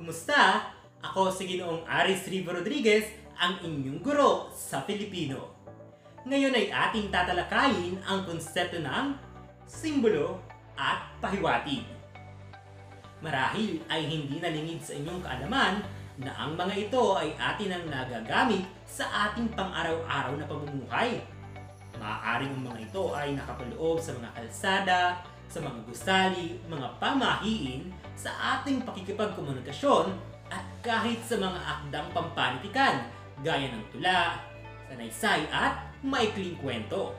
Kumusta? Ako si Ginoong Aris Rivo Rodriguez, ang inyong guro sa Filipino. Ngayon ay ating tatalakayin ang konsepto ng simbolo at pahiwatig. Marahil ay hindi nalingid sa inyong kaalaman na ang mga ito ay atin ang nagagamit sa ating pang-araw-araw na pamumuhay. Maaaring ang mga ito ay nakapaloob sa mga kalsada, sa mga gusali, mga pamahiin, sa ating pakikipagkomunikasyon at kahit sa mga akdang pampanitikan gaya ng tula, sanaysay at maikling kwento.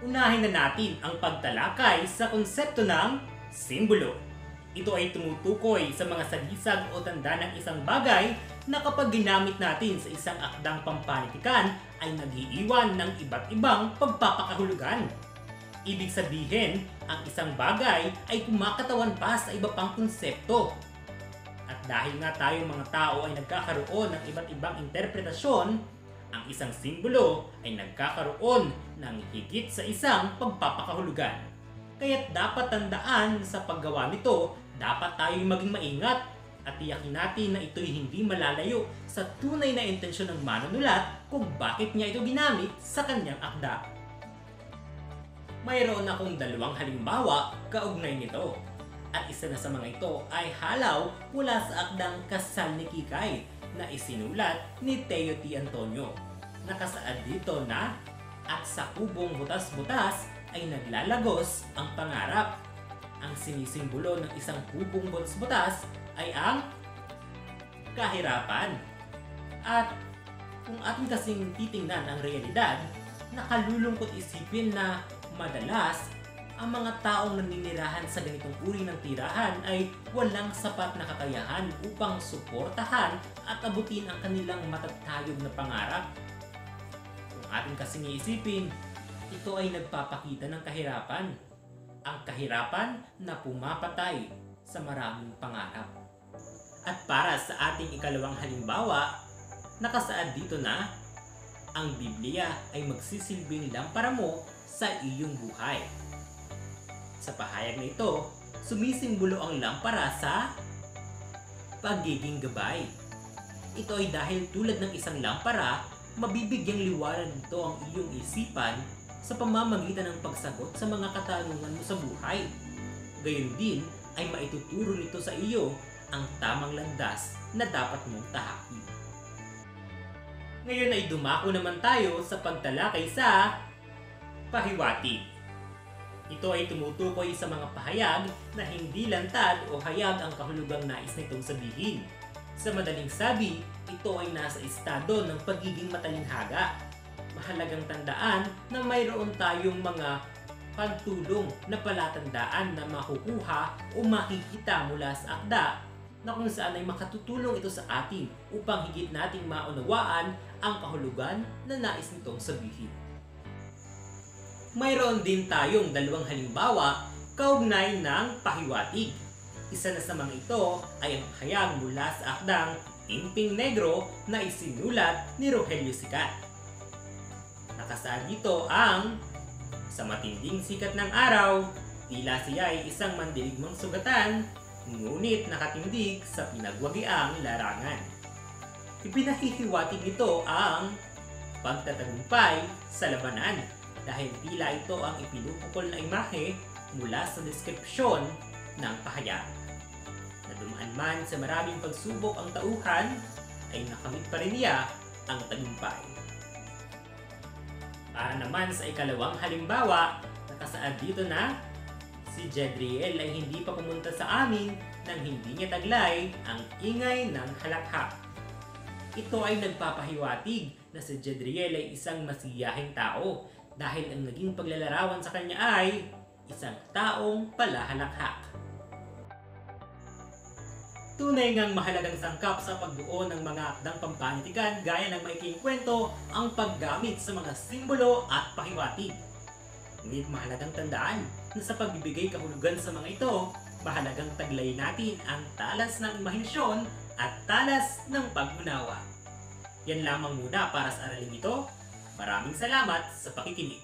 Unahin na natin ang pagtalakay sa konsepto ng simbolo. Ito ay tumutukoy sa mga sagisag o tanda ng isang bagay na kapag ginamit natin sa isang akdang pampanitikan ay nag-iiwan ng iba't ibang pagpapakahulugan. Ibig sabihin, ang isang bagay ay kumakatawan pa sa iba pang konsepto. At dahil nga tayong mga tao ay nagkakaroon ng iba't ibang interpretasyon, ang isang simbolo ay nagkakaroon ng higit sa isang pagpapakahulugan. Kaya't dapat tandaan sa paggawa nito, dapat tayong maging maingat at tiyakin natin na ito'y hindi malalayo sa tunay na intensyon ng manunulat kung bakit niya ito ginamit sa kanyang akda. Mayroon akong dalawang halimbawa kaugnay nito. At isa na sa mga ito ay halaw mula sa akdang Kasal ni Kikay na isinulat ni Teo T. Antonio. Nakasaad dito na, at sa kubong butas-butas ay naglalagos ang pangarap. Ang sinisimbolo ng isang kubong butas-butas ay ang kahirapan. At kung ating kasing titingnan ang realidad, nakalulungkot isipin na madalas, ang mga taong naninirahan sa ganitong uri ng tirahan ay walang sapat na kakayahan upang suportahan at abutin ang kanilang matatayog na pangarap. Kung ating kasing iisipin, ito ay nagpapakita ng kahirapan. Ang kahirapan na pumapatay sa maraming pangarap. At para sa ating ikalawang halimbawa, nakasaad dito na, ang Biblia ay magsisilbing lampara mo sa iyong buhay. Sa pahayag na ito, sumisimbolo ang lampara sa pagiging gabay. Ito ay dahil tulad ng isang lampara, mabibigyang liwanag nito ang iyong isipan sa pamamagitan ng pagsagot sa mga katanungan mo sa buhay. Gayon din ay maituturo nito sa iyo ang tamang landas na dapat mong tahakin. Ngayon ay dumako naman tayo sa pagtalakay sa pahiwatig. Ito ay tumutukoy sa mga pahayag na hindi lantad o hayag ang kahulugang nais nitong sabihin. Sa madaling sabi, ito ay nasa estado ng pagiging matalinhaga. Mahalagang tandaan na mayroon tayong mga pagtulong na palatandaan na makukuha o makikita mula sa akda na kung saan ay makatutulong ito sa atin upang higit nating maunawaan ang kahulugan na nais nitong sabihin. Mayroon din tayong dalawang halimbawa kaugnay ng pahiwatig. Isa na sa mga ito ay ang hayag mula sa akdang Timping Negro na isinulat ni Rogelio Sicat. Nakasaad dito ang, sa matinding sikat ng araw, tila siya ay isang mandirigmang sugatan, ngunit nakatindig sa pinagwagiang larangan. Ipinahihiwatig nito ang pagtatagumpay sa labanan dahil tila ito ang ipinupukol na imahe mula sa deskripsyon ng pahayag. Nadumaan man sa maraming pagsubok ang tauhan, ay nakamit pa rin niya ang tagumpay. Para naman sa ikalawang halimbawa, nakasaad dito na, si Jedriel ay hindi pa pumunta sa amin nang hindi niya taglay ang ingay ng halakhak. Ito ay nagpapahiwatig na si Jedriel ay isang masiyahing tao dahil ang naging paglalarawan sa kanya ay isang taong palahalakhak. Tunay ngang mahalagang sangkap sa pagbuo ng mga akdang pampanitikan gaya ng maikling kwento ang paggamit sa mga simbolo at pahiwatig. Ngunit mahalagang tandaan na sa pagbibigay kahulugan sa mga ito, mahalagang taglayin natin ang talas ng imahinasyon at talas ng pag-unawa. Yan lamang muna para sa araling ito. Maraming salamat sa pakikinig.